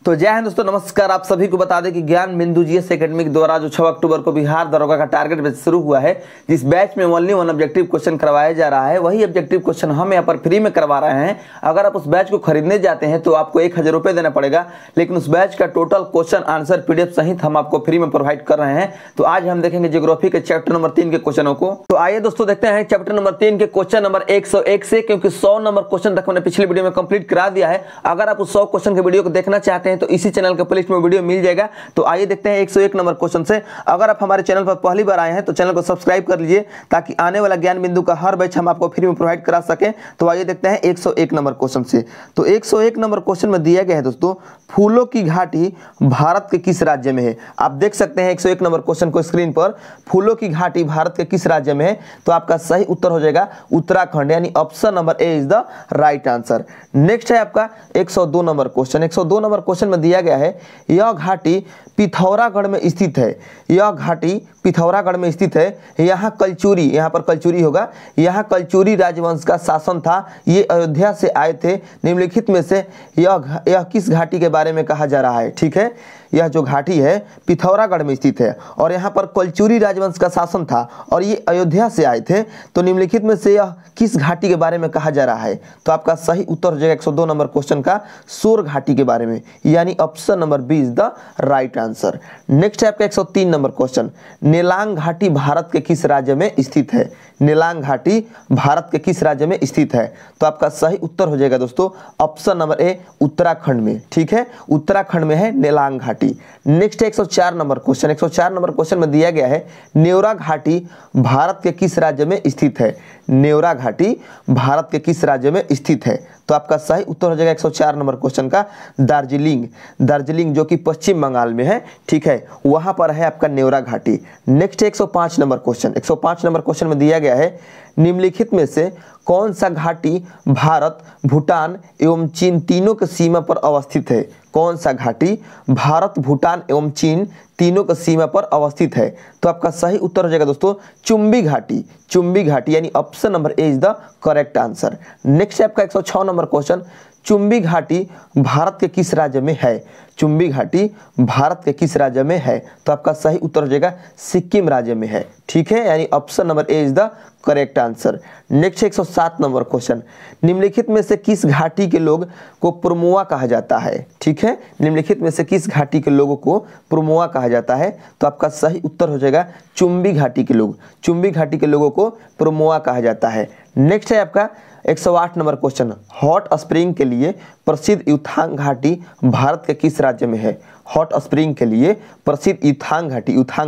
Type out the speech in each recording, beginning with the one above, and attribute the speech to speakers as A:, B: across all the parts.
A: तो जय हिंद दोस्तों, नमस्कार। आप सभी को बता दें कि ज्ञान बिंदु जीएस एकेडमी के द्वारा जो 6 अक्टूबर को बिहार दरोगा का टारगेट बैच शुरू हुआ है, जिस बैच में ओनली वन ऑब्जेक्टिव क्वेश्चन करवाया जा रहा है, वही ऑब्जेक्टिव क्वेश्चन हम यहाँ पर फ्री में करवा रहे हैं। अगर आप उस बैच को खरीदने जाते हैं तो आपको 1000 रुपये देना पड़ेगा, लेकिन उस बैच का टोटल क्वेश्चन आंसर PDF सहित हम आपको फ्री में प्रोवाइड कर रहे हैं। तो आज हम देखेंगे ज्योग्राफी के चैप्टर नंबर 3 के क्वेश्चनों को। तो आइए दोस्तों देखते हैं चैप्टर नंबर 3 के क्वेश्चन नंबर 101 से, क्योंकि 100 नंबर क्वेश्चन तक मैंने पिछले वीडियो में कंप्लीट करा दिया है। अगर आप उस 100 क्वेश्चन के वीडियो को देखना चाहते हैं तो इसी चैनल के प्लेलिस्ट में वीडियो मिल जाएगा। तो आइए देखते हैं 101 नंबर क्वेश्चन से। अगर आप हमारे चैनल पर पहली बार आए हैं तो चैनल को सब्सक्राइब कर लीजिए, ताकि आने वाला ज्ञान बिंदु का हर बैच हम आपको फ्री में प्रोवाइड करा सकें। तो आइए देखते हैं 101 नंबर क्वेश्चन से। तो 101 नंबर क्वेश्चन में दिया गया है दोस्तों, फूलों की घाटी भारत के किस राज्य में है। आप देख सकते हैं 101 नंबर क्वेश्चन को स्क्रीन पर। फूलों की घाटी भारत के किस राज्य में है, तो आपका सही उत्तर हो जाएगा उत्तराखंड, यानी option number A is the right answer. Next है आपका 102 नंबर क्वेश्चन। 102 नंबर क्वेश्चन में दिया गया है, यह घाटी पिथौरागढ़ में स्थित है। यह घाटी पिथौरागढ़ में स्थित है। यहाँ कलचुरी, यहाँ पर कलचुरी होगा, यहाँ कलचुरी राजवंश का शासन था। ये अयोध्या से आए थे। निम्नलिखित में से यह किस घाटी के बारे में कहा जा रहा है। ठीक है, यह जो घाटी है पिथौरागढ़ में स्थित है और यहाँ पर कलचुरी राजवंश का शासन था और ये अयोध्या से आए थे। तो निम्नलिखित में से यह किस घाटी के बारे में कहा जा रहा है, तो आपका सही उत्तर हो जाएगा 102 नंबर क्वेश्चन का सोर घाटी के बारे में, यानी option number B is the right answer. Next है आपका 103 नंबर क्वेश्चन। नेलांग घाटी भारत के किस राज्य में स्थित है। नेलांग घाटी भारत के किस राज्य में स्थित है, तो आपका सही उत्तर हो जाएगा दोस्तों ऑप्शन नंबर ए उत्तराखंड में। ठीक है, उत्तराखंड में है नेलांग घाटी। Next 104 number question. 104 number question में दिया गया है, न्योरा घाटी भारत के किस राज्य में स्थित है। न्योरा घाटी भारत के किस राज्य में स्थित है, तो आपका सही उत्तर हो जाएगा 104 नंबर क्वेश्चन का दार्जिलिंग। दार्जिलिंग जो कि पश्चिम बंगाल में है, ठीक है, वहां पर है आपका न्योरा घाटी। Next 105 number question. 105 number question में दिया गया है, निम्नलिखित में से कौन सा घाटी भारत, भूटान एवं चीन तीनों के सीमा पर अवस्थित है। कौन सा घाटी भारत, भूटान एवं चीन तीनों के सीमा पर अवस्थित है, तो आपका सही उत्तर हो जाएगा दोस्तों चुंबी घाटी। चुंबी घाटी, यानी option number A is the correct answer. Next है आपका 106 नंबर क्वेश्चन। चुंबी घाटी भारत के किस राज्य में है। चुंबी घाटी भारत के किस राज्य में है, तो आपका सही उत्तर हो जाएगा सिक्किम राज्य में है। ठीक है, यानी option number A is the correct answer. Next 107 number question. निम्नलिखित में से किस घाटी के लोग को पुरमुआ कहा जाता है। ठीक है, निम्नलिखित में से किस घाटी के लोगों को पुरमुआ कहा जाता है, तो आपका सही उत्तर हो जाएगा चुंबी घाटी के लोग। चुंबी घाटी के लोगों को पुरमुआ कहा जाता है। नेक्स्ट है आपका 108 नंबर क्वेश्चन। हॉट स्प्रिंग के लिए प्रसिद्ध युथांग घाटी भारत के किस राज्य में है। हॉट स्प्रिंग के लिए प्रसिद्ध युथांग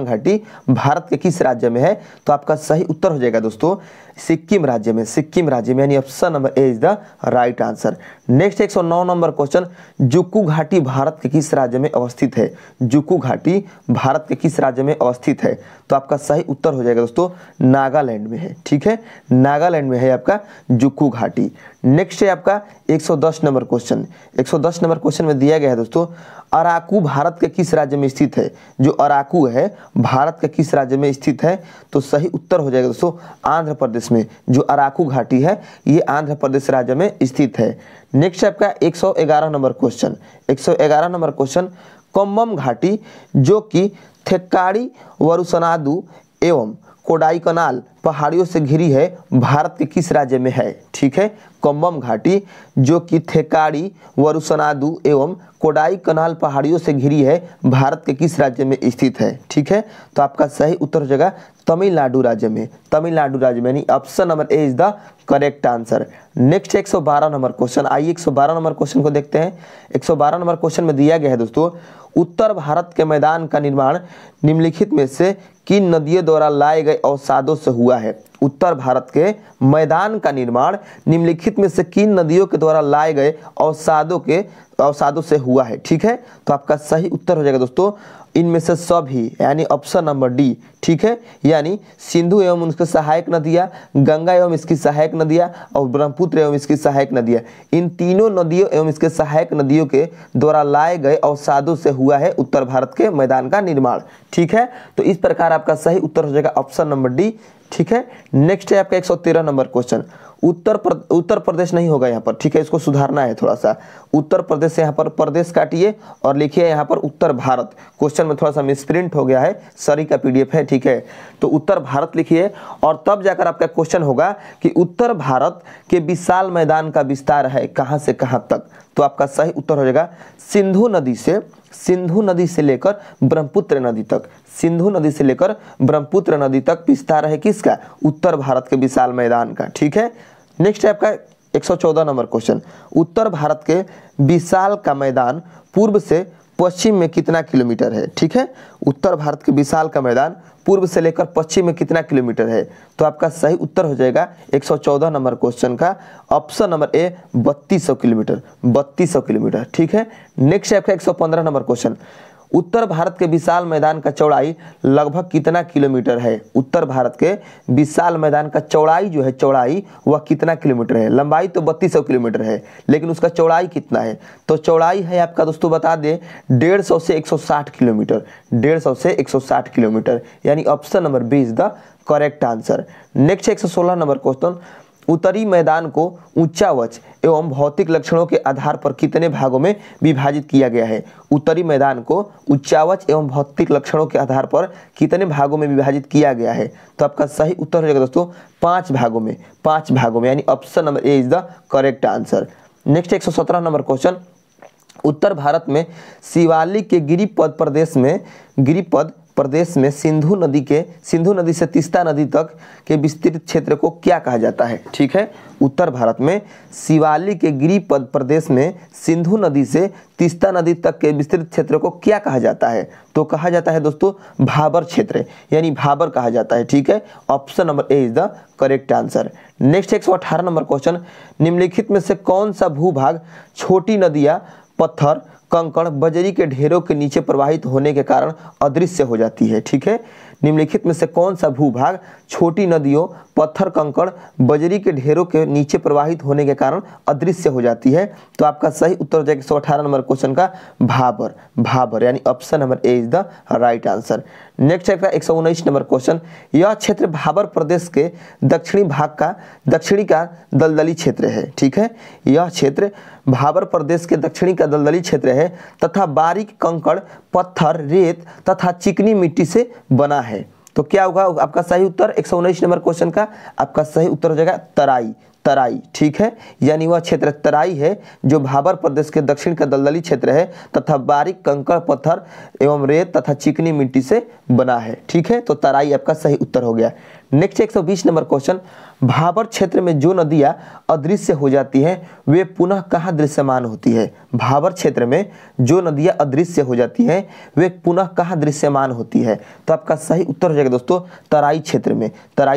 A: घाटी भारत के किस राज्य में है, तो आपका सही उत्तर हो जाएगा दोस्तों सिक्किम राज्य में। सिक्किम राज्य में, यानी option number A is the right answer. Next 109 number question. Dzukou घाटी भारत के किस राज्य में अवस्थित है। जुक्कू घाटी भारत के किस राज्य में अवस्थित है, तो आपका सही उत्तर हो जाएगा दोस्तों नागालैंड में है। ठीक है, नागालैंड में है आपका जुक्कू घाटी। नेक्स्ट है आपका 110 नंबर क्वेश्चन। 110 नंबर क्वेश्चन में दिया गया है दोस्तों, अराकू भारत के किस राज्य में स्थित है। जो अराकू है भारत के किस राज्य में स्थित है, तो सही उत्तर हो जाएगा दोस्तों आंध्र प्रदेश में। जो अराकू घाटी है ये आंध्र प्रदेश राज्य में स्थित है। नेक्स्ट आपका 111 number question. 111 number question. Cumbum घाटी जो कि थेक्कारी, वरुसनाडु एवं कोडाईकनाल पहाड़ियों से घिरी है, भारत के किस राज्य में है। ठीक है, कोम्बम घाटी जो कि थेक्कारी, वरुसनाडु एवं कोडाईकनाल पहाड़ियों से घिरी है, भारत के किस राज्य में स्थित है। ठीक है, तो आपका सही उत्तर हो जाएगा तमिलनाडु राज्य में। तमिलनाडु राज्य में, यानी option number A is the correct answer. Next 112 number question. आइए 112 नंबर क्वेश्चन को देखते हैं। 112 नंबर क्वेश्चन में दिया गया है दोस्तों, उत्तर भारत के मैदान का निर्माण निम्नलिखित में से किन नदियों द्वारा लाए गए अवसादों से हुआ है। उत्तर भारत के मैदान का निर्माण निम्नलिखित में से किन नदियों के द्वारा लाए गए अवसादों से हुआ है। ठीक है, तो आपका सही उत्तर हो जाएगा दोस्तों इनमें से सभी, यानी ऑप्शन नंबर डी। ठीक है, यानी सिंधु एवं उसके सहायक नदियाँ, गंगा एवं इसकी सहायक नदियाँ और ब्रह्मपुत्र एवं इसकी सहायक नदियाँ, इन तीनों नदियों एवं इसके सहायक नदियों के द्वारा लाए गए अवसादों से हुआ है उत्तर भारत के मैदान का निर्माण। ठीक है, तो इस प्रकार आपका सही उत्तर हो जाएगा ऑप्शन नंबर डी। ठीक है, नेक्स्ट है आपका 113 नंबर क्वेश्चन। उत्तर प्रदेश नहीं होगा यहाँ पर, ठीक है, इसको सुधारना है थोड़ा सा। उत्तर प्रदेश से यहाँ पर प्रदेश काटिए और लिखिए यहाँ पर उत्तर भारत। क्वेश्चन में थोड़ा सा मिसप्रिंट हो गया है, सॉरी का PDF है, ठीक है। तो उत्तर भारत लिखिए और तब जाकर आपका क्वेश्चन होगा कि उत्तर भारत के विशाल मैदान का विस्तार है कहाँ से कहाँ तक। तो आपका सही उत्तर हो जाएगा सिंधु नदी से लेकर ब्रह्मपुत्र नदी तक। सिंधु नदी से लेकर ब्रह्मपुत्र नदी तक विस्तार है किसका? उत्तर भारत के विशाल मैदान का, ठीक है। नेक्स्ट है आपका 114 नंबर क्वेश्चन। उत्तर भारत के विशाल का मैदान पूर्व से पश्चिम में कितना किलोमीटर है? ठीक है, उत्तर भारत के विशाल का मैदान पूर्व से लेकर पश्चिम में कितना किलोमीटर है? तो आपका सही उत्तर हो जाएगा 114 नंबर क्वेश्चन का ऑप्शन नंबर ए 3200 किलोमीटर, 3200 किलोमीटर, ठीक है। नेक्स्ट है आपका 115 नंबर क्वेश्चन। उत्तर भारत के विशाल मैदान का चौड़ाई लगभग कितना किलोमीटर है? उत्तर भारत के विशाल मैदान का चौड़ाई जो है, चौड़ाई वह कितना किलोमीटर है? लंबाई तो 3200 किलोमीटर है, लेकिन उसका चौड़ाई कितना है? तो चौड़ाई है आपका दोस्तों बता दें 150 से 160 किलोमीटर, 150 से 160 किलोमीटर, यानी option number B is the correct answer. Next 116 number question. उत्तरी मैदान को ऊंचावच एवं भौतिक लक्षणों के आधार पर कितने भागों में विभाजित किया गया है? उत्तरी मैदान को ऊंचावच एवं भौतिक लक्षणों के आधार पर कितने भागों में विभाजित किया गया है? तो आपका सही उत्तर हो जाएगा दोस्तों 5 भागों में, 5 भागों में, यानी option number A is the correct answer. Next 117 number question. उत्तर भारत में शिवालिक के गिरिपद प्रदेश में सिंधु नदी से तीस्ता नदी तक के विस्तृत क्षेत्र को क्या कहा जाता है? ठीक है, उत्तर भारत में शिवालिक के गिरिपद प्रदेश में सिंधु नदी से तीस्ता नदी तक के विस्तृत क्षेत्र को क्या कहा जाता है? तो कहा जाता है दोस्तों भाबर क्षेत्र, यानी भाबर कहा जाता है, ठीक है। Option number A is the correct answer. Next 118 number question. निम्नलिखित में से कौन सा भूभाग छोटी नदियां पत्थर कंकड़ बजरी के ढेरों के नीचे प्रवाहित होने के कारण अदृश्य हो जाती है? ठीक है, निम्नलिखित में से कौन सा भूभाग छोटी नदियों पत्थर कंकड़ बजरी के ढेरों के नीचे प्रवाहित होने के कारण अदृश्य हो जाती है? तो आपका सही उत्तर हो जाएगा 118 नंबर क्वेश्चन का भाबर, यानी option number A is the right answer. Next है 119 नंबर क्वेश्चन। यह क्षेत्र भाबर प्रदेश के दक्षिणी का दलदली क्षेत्र है, ठीक है। यह क्षेत्र भाबर प्रदेश के दक्षिणी का दलदली क्षेत्र है तथा बारीक कंकड़ पत्थर रेत तथा चिकनी मिट्टी से बना है। तो क्या होगा आपका सही उत्तर 119 नंबर क्वेश्चन का? आपका सही उत्तर हो जाएगा तराई, ठीक है, यानी वह क्षेत्र तराई है जो भाबर प्रदेश के दक्षिण का दलदली क्षेत्र है तथा बारीक कंकड़ पत्थर एवं रेत तथा चिकनी मिट्टी से बना है, ठीक है। तो तराई आपका सही उत्तर हो गया। Next 120 number question. भाबर क्षेत्र में जो नदियां अदृश्य हो जाती हैं वे पुनः कहाँ दृश्यमान होती है? भाबर क्षेत्र में जो नदियां अदृश्य हो जाती हैं वे पुनः कहाँ दृश्यमान होती है? तो आपका सही उत्तर हो जाएगा दोस्तों तराई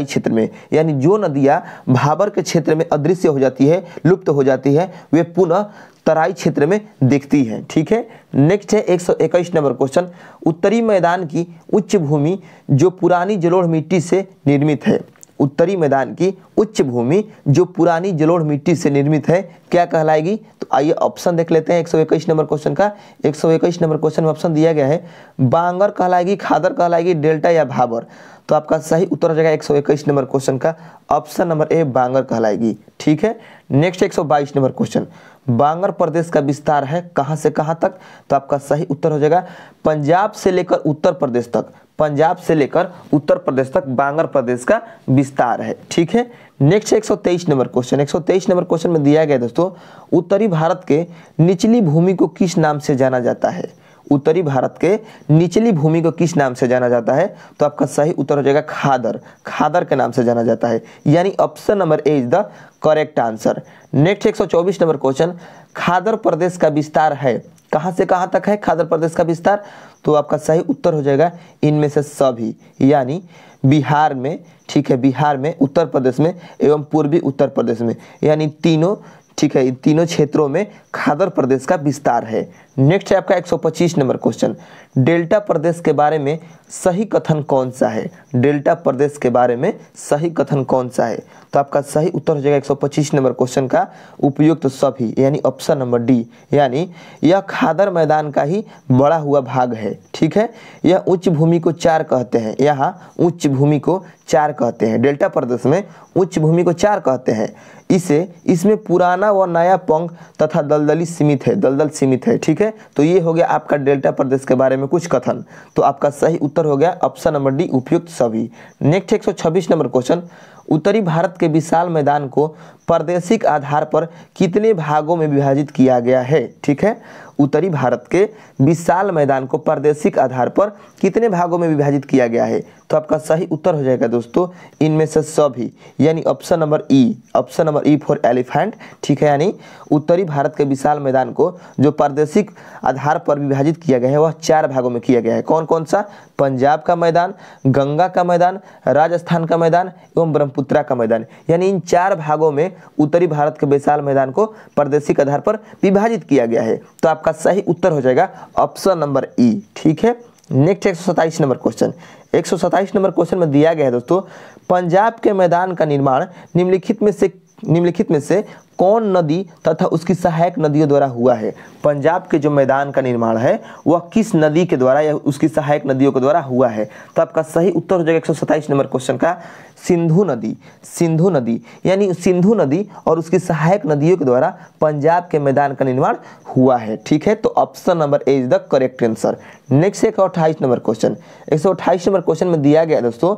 A: क्षेत्र में, यानी जो नदियां भाबर के क्षेत्र में अदृश्य हो जाती है, लुप्त हो जाती है, वे पुनः तराई क्षेत्र में दिखती है, ठीक है। नेक्स्ट है 121 नंबर क्वेश्चन। उत्तरी मैदान की उच्च भूमि जो पुरानी जलोढ़ मिट्टी से निर्मित है, उत्तरी मैदान की उच्च भूमि जो पुरानी जलोढ़ मिट्टी से निर्मित है क्या कहलाएगी? तो आइए ऑप्शन देख लेते हैं 121 नंबर क्वेश्चन का। 121 नंबर क्वेश्चन में ऑप्शन दिया गया है बांगर कहलाएगी, खादर कहलाएगी, डेल्टा या भाबर। तो आपका सही उत्तर हो जाएगा 121 नंबर क्वेश्चन का ऑप्शन नंबर ए बांगर कहलाएगी, ठीक है। Next 122 number question. बांगर प्रदेश का विस्तार है कहां से कहां तक? तो आपका सही उत्तर हो जाएगा पंजाब से लेकर उत्तर प्रदेश तक, पंजाब से लेकर उत्तर प्रदेश तक बांगर प्रदेश का विस्तार है, ठीक है। Next 123 number question. 123 number question में दिया गया दोस्तों उत्तरी भारत के निचली भूमि को किस नाम से जाना जाता है? उत्तरी भारत के निचली भूमि को किस नाम से जाना जाता है? तो आपका सही उत्तर हो जाएगा खादर के नाम से जाना जाता है, यानी option number A is the correct answer. Next 124 number question. Khadar प्रदेश का विस्तार है कहां से कहां तक है खादर प्रदेश का विस्तार? तो आपका सही उत्तर हो जाएगा इनमें से सभी, यानी बिहार में, ठीक है, बिहार में, उत्तर प्रदेश में एवं पूर्वी उत्तर प्रदेश में, यानी तीनों, ठीक है, इन तीनों क्षेत्रों में खादर प्रदेश का विस्तार है। नेक्स्ट है आपका 125 नंबर क्वेश्चन, डेल्टा प्रदेश के बारे में सही कथन कौन सा है? डेल्टा प्रदेश के बारे में सही कथन कौन सा है? तो आपका सही उत्तर हो जाएगा 125 नंबर क्वेश्चन का उपयुक्त सभी, यानी ऑप्शन नंबर डी, यानी यह खादर मैदान का ही बड़ा हुआ भाग है। ठीक है, यह उच्च भूमि को चार कहते हैं, यहाँ उच्च भूमि को चार कहते हैं, डेल्टा प्रदेश में उच्च भूमि को चार कहते हैं। इसमें पुराना व नया पंख तथा दलदली सीमित है, दलदल सीमित है। ठीक है, तो ये हो गया आपका डेल्टा प्रदेश के बारे में कुछ कथन। तो आपका सही उत्तर हो गया ऑप्शन नंबर डी, उपयुक्त सभी। नेक्स्ट 126 नंबर क्वेश्चन, उत्तरी भारत के विशाल मैदान को प्रादेशिक आधार पर कितने भागों में विभाजित किया गया है? ठीक है, उत्तरी भारत के विशाल मैदान को प्रादेशिक आधार पर कितने भागों में विभाजित किया गया है? तो आपका सही उत्तर हो जाएगा दोस्तों इनमें से सभी, यानी option number E, option number E for elephant. ठीक है, यानी उत्तरी भारत के विशाल मैदान को जो प्रादेशिक आधार पर विभाजित किया गया है वह चार भागों में किया गया है। कौन कौन सा? पंजाब का मैदान, गंगा का मैदान, राजस्थान का मैदान एवं ब्रह्मपुत्रा का मैदान, यानी इन चार भागों में उत्तरी भारत के विशाल मैदान को प्रादेशिक आधार पर विभाजित किया गया है। तो आपका सही उत्तर हो जाएगा ऑप्शन नंबर ई। ठीक है, next 127 number question, 127 number question में दिया गया है दोस्तों, पंजाब के मैदान का निर्माण निम्नलिखित में से कौन नदी तथा उसकी सहायक नदियों द्वारा हुआ है? पंजाब के जो मैदान का निर्माण है वह किस नदी के द्वारा या उसकी सहायक नदियों के द्वारा हुआ है? तो आपका सही उत्तर हो जाएगा 127 नंबर क्वेश्चन का सिंधु नदी। सिंधु नदी, यानी सिंधु नदी और उसकी सहायक नदियों के द्वारा पंजाब के मैदान का निर्माण हुआ है। ठीक है, तो option number A is the correct answer. Next 128 number question, 128 number question में दिया गया दोस्तों,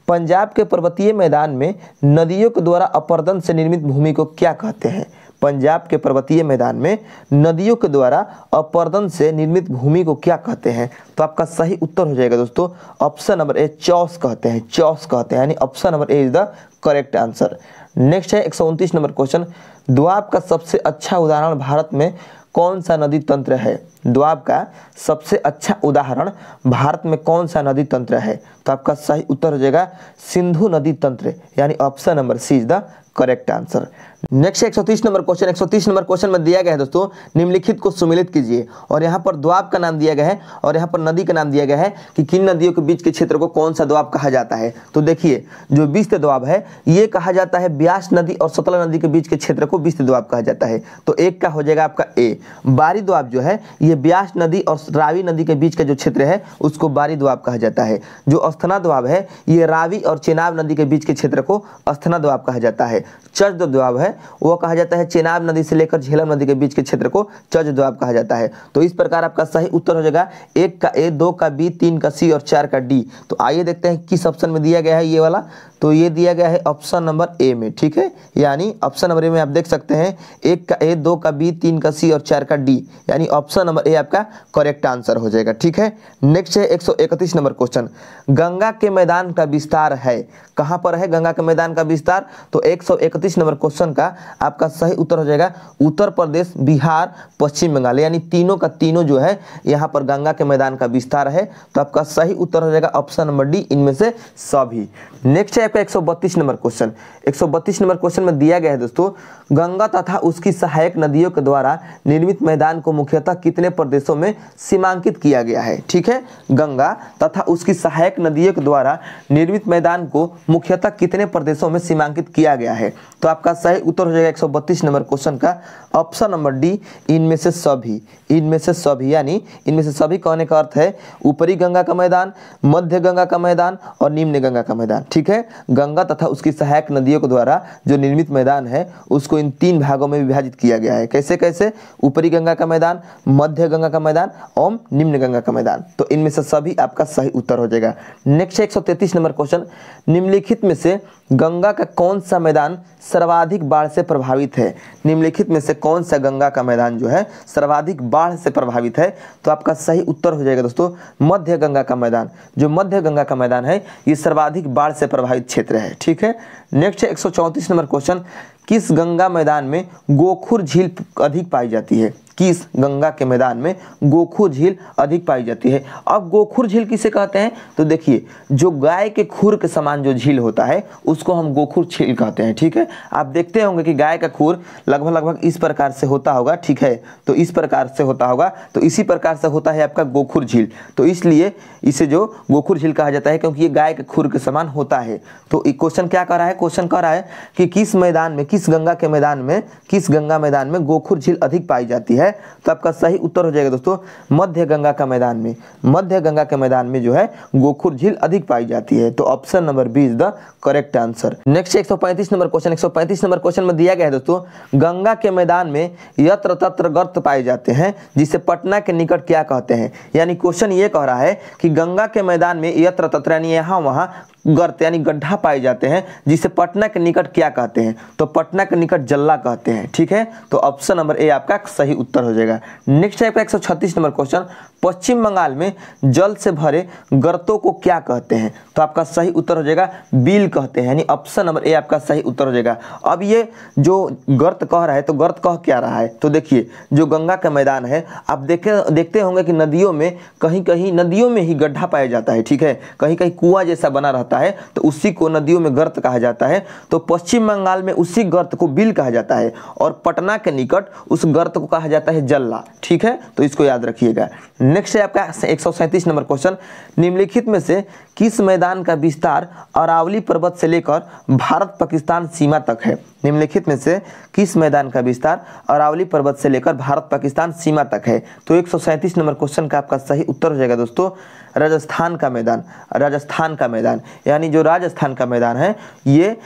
A: पंजाब के पर्वतीय मैदान में नदियों के द्वारा अपर्दन से निर्मित भूमि को क्या कहते हैं? पंजाब के पर्वतीय मैदान में नदियों के द्वारा अपर्दन से निर्मित भूमि को क्या कहते हैं? तो आपका सही उत्तर हो जाएगा दोस्तों ऑप्शन नंबर ए, चौस कहते हैं, चौस कहते हैं, यानी option number A is the correct answer. Next है 129 नंबर क्वेश्चन, द्वाब का सबसे अच्छा उदाहरण भारत में कौन सा नदी तंत्र है? द्वाब का सबसे अच्छा उदाहरण भारत में कौन सा नदी तंत्र है? तो आपका सही उत्तर हो जाएगा सिंधु नदी तंत्र, यानी option number C is the correct answer. Next 130 number question, 130 number question में दिया गया है दोस्तों, निम्नलिखित को सुमेलित कीजिए, और यहाँ पर द्वाब का नाम दिया गया है और यहाँ पर नदी का नाम दिया गया है कि किन नदियों के बीच के क्षेत्र को कौन सा द्वाब कहा जाता है। तो देखिए, जो विस्त द्वाब है ये कहा जाता है ब्यास नदी और सतलज नदी के बीच के क्षेत्र को विस्त द्वाब कहा जाता है। तो एक का हो जाएगा आपका ए। बारी द्वाब जो है ये ब्यास नदी और रावी नदी के बीच का जो क्षेत्र है उसको बारी द्वाब कहा जाता है। जो अस्थना द्वाब है ये रावी और चेनाब नदी के बीच के क्षेत्र को अस्थना द्वाब कहा जाता है। चज द्वाब है वो कहा जाता है चेनाब नदी से लेकर झेलम नदी के बीच के क्षेत्र को चज द्वाब कहा जाता है। तो इस प्रकार आपका सही उत्तर हो जाएगा एक का ए, दो का बी, तीन का सी और चार का डी। तो आइए देखते हैं किस ऑप्शन में दिया गया है ये वाला। तो ये दिया गया है ऑप्शन नंबर ए में। ठीक है, यानी ऑप्शन नंबर ए में आप देख सकते हैं एक का ए, दो का बी, तीन का सी और चार का डी, यानी ऑप्शन नंबर ए आपका करेक्ट आंसर हो जाएगा। ठीक है, नेक्स्ट है 131 नंबर क्वेश्चन, गंगा के मैदान का विस्तार है, कहां पर है गंगा के मैदान का विस्तार? तो 131 नंबर क्वेश्चन का आपका सही उत्तर हो जाएगा उत्तर प्रदेश, बिहार, पश्चिम बंगाल, यानी तीनों का तीनों जो है यहाँ पर गंगा के मैदान का विस्तार है। तो आपका सही उत्तर हो जाएगा ऑप्शन नंबर डी, इनमें से सभी। नेक्स्ट है आपका 132 नंबर क्वेश्चन, 132 नंबर क्वेश्चन में दिया गया है दोस्तों, गंगा तथा उसकी सहायक नदियों के द्वारा निर्मित मैदान को मुख्यतः कितने प्रदेशों में सीमांकित किया गया है? ठीक है, गंगा तथा उसकी सहायक नदियों के द्वारा निर्मित मैदान को मुख्यतः कितने प्रदेशों में सीमांकित किया गया है? तो आपका सही उत्तर हो जाएगा 132 नंबर क्वेश्चन का ऑप्शन नंबर डी, इनमें से सभी, इनमें से सभी, यानी इनमें से सभी कहने का अर्थ है ऊपरी गंगा का मैदान, मध्य गंगा का मैदान और निम्न गंगा का मैदान। ठीक है, गंगा तथा उसकी सहायक नदियों के द्वारा जो निर्मित मैदान है उसको इन तीन भागों में विभाजित किया गया है। कैसे कैसे? ऊपरी गंगा का मैदान, मध्य गंगा का मैदान और निम्न गंगा का मैदान। तो इनमें से सभी आपका सही उत्तर हो जाएगा। नेक्स्ट 133 नंबर क्वेश्चन, निम्नलिखित में से गंगा का कौन सा मैदान सर्वाधिक बाढ़ से प्रभावित है? निम्नलिखित में से कौन सा गंगा का मैदान जो है सर्वाधिक बाढ़ से प्रभावित है? तो आपका सही उत्तर हो जाएगा दोस्तों मध्य गंगा का मैदान। जो मध्य गंगा का मैदान है ये सर्वाधिक बाढ़ से प्रभावित क्षेत्र है। ठीक है, नेक्स्ट 134 नंबर क्वेश्चन, किस गंगा मैदान में गोखुर झील अधिक पाई जाती है? किस गंगा के मैदान में गोखुर झील अधिक पाई जाती है। अब गोखुर झील किसे कहते हैं, तो देखिए जो गाय के खुर के समान जो झील होता है उसको हम गोखुर झील कहते हैं। ठीक है, आप देखते होंगे कि गाय का खुर लगभग इस प्रकार से होता होगा। ठीक है, तो इस प्रकार से होता होगा, तो इसी प्रकार से होता है आपका गोखुर झील, तो इसलिए इसे जो गोखुर झील कहा जाता है क्योंकि ये गाय के खुर के समान होता है। तो क्वेश्चन क्या कर रहा है, क्वेश्चन कह रहा है कि किस मैदान में, किस गंगा के मैदान में, किस गंगा मैदान में गोखुर झील अधिक पाई जाती है। तो आपका सही उत्तर हो जाएगा दोस्तों मध्य गंगा का मैदान में, मध्य गंगा के मैदान में जो है गोखुर झील अधिक पाई जाती है। तो option number B is the correct answer. Next 135 number question, 135 number question में दिया गया है दोस्तों गंगा के मैदान में यत्र तत्र गर्त पाए जाते हैं जिसे पटना के निकट क्या कहते हैं। यानी क्वेश्चन ये कह रहा है कि गंगा के मैदान में यत्र तत्र यानी यहाँ वहाँ गर्त यानी गड्ढा पाए जाते हैं जिसे पटना के निकट क्या कहते हैं, तो पटना के निकट जल्ला कहते हैं। ठीक है, तो ऑप्शन नंबर ए आपका सही उत्तर हो जाएगा। नेक्स्ट है आपका 136 नंबर क्वेश्चन, पश्चिम बंगाल में जल से भरे गर्तों को क्या कहते हैं। तो आपका सही उत्तर हो जाएगा बिल कहते हैं, यानी ऑप्शन नंबर ए आपका सही उत्तर हो जाएगा। अब ये जो गर्त कह रहा है तो गर्त कह क्या रहा है, तो देखिए जो गंगा का मैदान है आप देखते होंगे कि नदियों में कहीं कहीं नदियों में ही गड्ढा पाया जाता है। ठीक है, कहीं कहीं कुआं जैसा बना रहता है तो उसी को नदियों में गर्त कहा जाता है। तो पश्चिम बंगाल में उसी गर्त को बिल कहा जाता है और पटना के निकट उस गर्त को कहा जाता है जल्ला। ठीक है, तो इसको याद रखिएगा। नेक्स्ट है आपका 137 नंबर क्वेश्चन, निम्नलिखित में से किस मैदान का विस्तार अरावली पर्वत से लेकर भारत पाकिस्तान सीमा तक है। निम्नलिखित में से किस मैदान का विस्तार अरावली पर्वत से लेकर भारत पाकिस्तान सीमा तक है। तो 137 नंबर क्वेश्चन का आपका सही उत्तर हो जाएगा दोस्तों राजस्थान का मैदान, राजस्थान का मैदान, यानी जो राजस्थान का मैदान है ये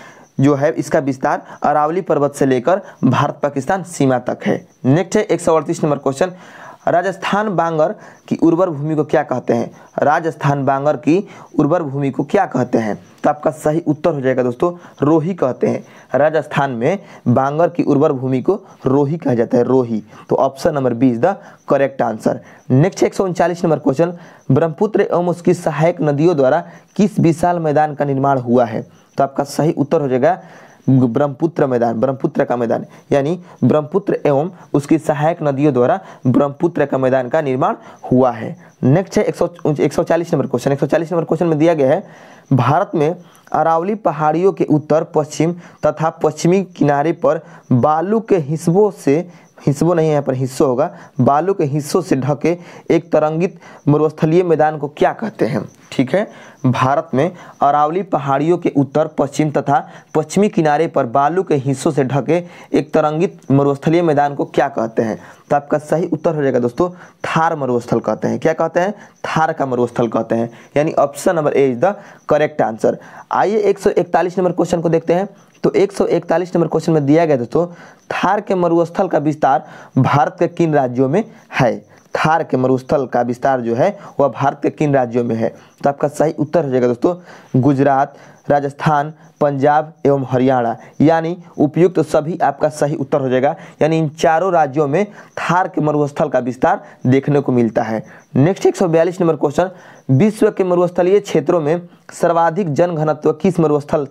A: जो है इसका विस्तार अरावली पर्वत से लेकर भारत पाकिस्तान सीमा तक है। नेक्स्ट है 138 नंबर क्वेश्चन, राजस्थान बांगर की उर्वर भूमि को क्या कहते हैं। राजस्थान बांगर की उर्वर भूमि को क्या कहते हैं, तो आपका सही उत्तर हो जाएगा दोस्तों रोही कहते हैं। राजस्थान में बांगर की उर्वर भूमि को रोही कहा जाता है, रोही। तो option number B is the correct answer. Next 139 number question, ब्रह्मपुत्र एवं उसकी सहायक नदियों द्वारा किस विशाल मैदान का निर्माण हुआ है। तो आपका सही उत्तर हो जाएगा ब्रह्मपुत्र मैदान, ब्रह्मपुत्र का मैदान, यानी ब्रह्मपुत्र एवं उसकी सहायक नदियों द्वारा ब्रह्मपुत्र का मैदान का निर्माण हुआ है। नेक्स्ट है 140 नंबर क्वेश्चन, 140 नंबर क्वेश्चन में दिया गया है भारत में अरावली पहाड़ियों के उत्तर पश्चिम तथा पश्चिमी किनारे पर बालू के हिस्सों से, हिस्सों नहीं यहाँ पर हिस्सों होगा, बालू के हिस्सों से ढके एक तरंगित मरुस्थलीय मैदान को क्या कहते हैं। ठीक है, भारत में अरावली पहाड़ियों के उत्तर पश्चिम तथा पश्चिमी किनारे पर बालू के हिस्सों से ढके एक तरंगित मरुस्थलीय मैदान को क्या कहते हैं। तो आपका सही उत्तर हो जाएगा दोस्तों थार मरुस्थल कहते हैं। क्या कहते हैं, थार का मरुस्थल कहते हैं, यानी option number A is the correct answer. आइए 141 नंबर क्वेश्चन को देखते हैं। तो 141 नंबर क्वेश्चन में दिया गया दोस्तों थार के मरुस्थल का विस्तार भारत के किन राज्यों में है। थार के मरुस्थल का विस्तार जो है वह भारत के किन राज्यों में है। तो आपका सही उत्तर हो जाएगा दोस्तों गुजरात, राजस्थान, पंजाब एवं हरियाणा, यानी उपयुक्त तो सभी आपका सही उत्तर हो जाएगा। यानी इन चारों राज्यों में थार के मरुस्थल का विस्तार देखने को मिलता है। नेक्स्ट 142 नंबर क्वेश्चन, विश्व के मरुस्थलीय क्षेत्रों में सर्वाधिक जनघनत्व किस मरुस्थल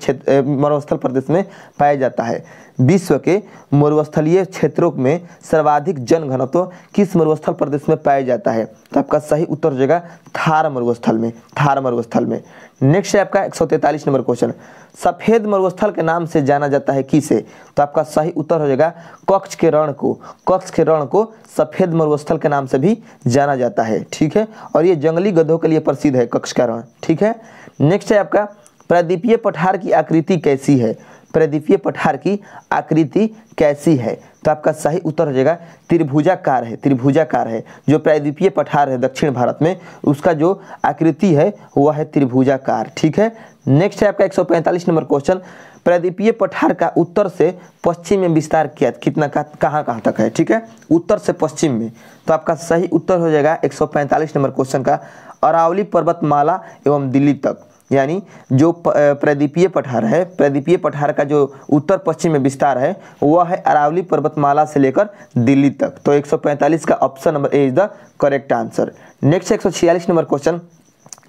A: प्रदेश में पाया जाता है। विश्व के मरुस्थलीय क्षेत्रों में सर्वाधिक जनघनत्व किस मरुस्थल प्रदेश में पाया जाता है। तो आपका सही उत्तर हो जाएगा थार मरुस्थल में, थार मरुस्थल में। नेक्स्ट है आपका 143 नंबर क्वेश्चन, सफेद मरुस्थल के नाम से जाना जाता है किसे। तो आपका सही उत्तर हो जाएगा कच्छ के रण को, कच्छ के रण को सफेद मरुस्थल के नाम से भी जाना जाता है। ठीक है, और ये जंगली गधों के लिए प्रसिद्ध है कच्छ का रण। ठीक है, नेक्स्ट है आपका प्रायद्वीपीय पठार की आकृति कैसी है। प्रायद्वीपीय पठार की आकृति कैसी है। तो आपका सही उत्तर हो जाएगा त्रिभुजाकार है, त्रिभुजाकार है। जो प्रायद्वीपीय पठार है दक्षिण भारत में उसका जो आकृति है वह है त्रिभुजाकार। ठीक है, नेक्स्ट है आपका 145 नंबर क्वेश्चन, प्रायद्वीपीय पठार का उत्तर से पश्चिम में विस्तार कितना कहाँ तक है। ठीक है, उत्तर से पश्चिम में। तो आपका सही उत्तर हो जाएगा 145 नंबर क्वेश्चन का अरावली पर्वतमाला एवं दिल्ली तक, यानी जो प्रायद्वीपीय पठार है, प्रायद्वीपीय पठार का जो उत्तर पश्चिम में विस्तार है वह है अरावली पर्वतमाला से लेकर दिल्ली तक। तो 145 का option number A is the correct answer. Next 146 number question,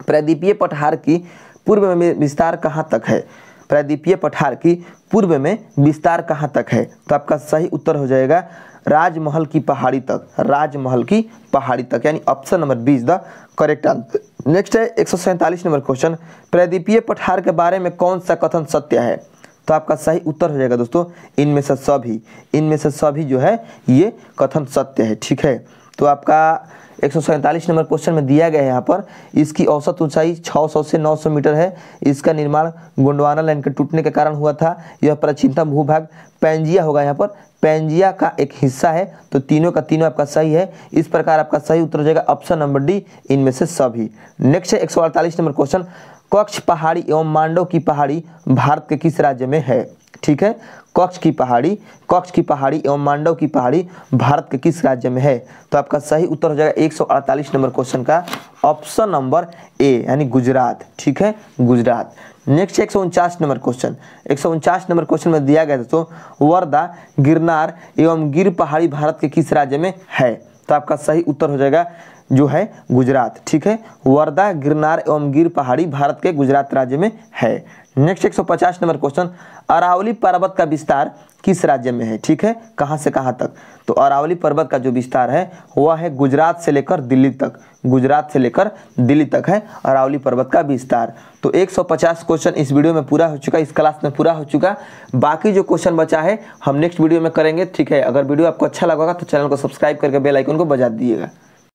A: प्रायद्वीपीय पठार की पूर्व में विस्तार कहाँ तक है। प्रायद्वीपीय पठार की पूर्व में विस्तार कहाँ तक है। तो आपका सही उत्तर हो जाएगा राजमहल की पहाड़ी तक, राजमहल की पहाड़ी तक, यानी option number B is the correct answer. Next है 147 नंबर क्वेश्चन, प्रदीपीय पठार के बारे में कौन सा कथन सत्य है? तो आपका सही उत्तर हो जाएगा दोस्तों इनमें से सभी, इनमें से सभी जो है ये कथन सत्य है। ठीक है, तो आपका 147 नंबर क्वेश्चन में दिया गया है यहाँ पर, इसकी औसत ऊंचाई 600 से 900 मीटर है। इसका निर्माण गोंडवाना लाइन के टूटने के कारण हुआ था। यह प्राचीनतम भूभाग पैंजिया होगा, यहाँ पर पैंजिया का एक हिस्सा है। तो तीनों का तीनों आपका सही है। इस प्रकार आपका सही उत्तर हो जाएगा ऑप्शन नंबर डी, इनमें से सभी। नेक्स्ट है 148 नंबर क्वेश्चन, कच्छ पहाड़ी एवं मांडव की पहाड़ी भारत के किस राज्य में है? ठीक है, कच्छ की पहाड़ी एवं मांडव की पहाड़ी भारत के किस राज्य में है? तो आपका सही उत्तर हो जाएगा 148 नंबर क्वेश्चन का ऑप्शन नंबर ए, यानी गुजरात। ठीक है, Gujarat. Next 149 number question, 149 number question में दिया गया दोस्तों, वर्धा, गिरनार एवं गिर पहाड़ी भारत के किस राज्य में है? तो आपका सही उत्तर हो जाएगा जो है गुजरात। ठीक है, वर्धा, गिरनार एवं गिर पहाड़ी भारत के गुजरात राज्य में है। नेक्स्ट 150 नंबर क्वेश्चन, अरावली पर्वत का विस्तार किस राज्य में है? ठीक है, कहां से कहां तक? तो अरावली पर्वत का जो विस्तार है वह है गुजरात से लेकर दिल्ली तक, गुजरात से लेकर दिल्ली तक है अरावली पर्वत का विस्तार। तो 150 क्वेश्चन इस वीडियो में पूरा हो चुका, इस क्लास में पूरा हो चुका। बाकी जो क्वेश्चन बचा है हम नेक्स्ट वीडियो में करेंगे। ठीक है, अगर वीडियो आपको अच्छा लगा तो चैनल को सब्सक्राइब करके बेल आइकन को बजा दीजिएगा।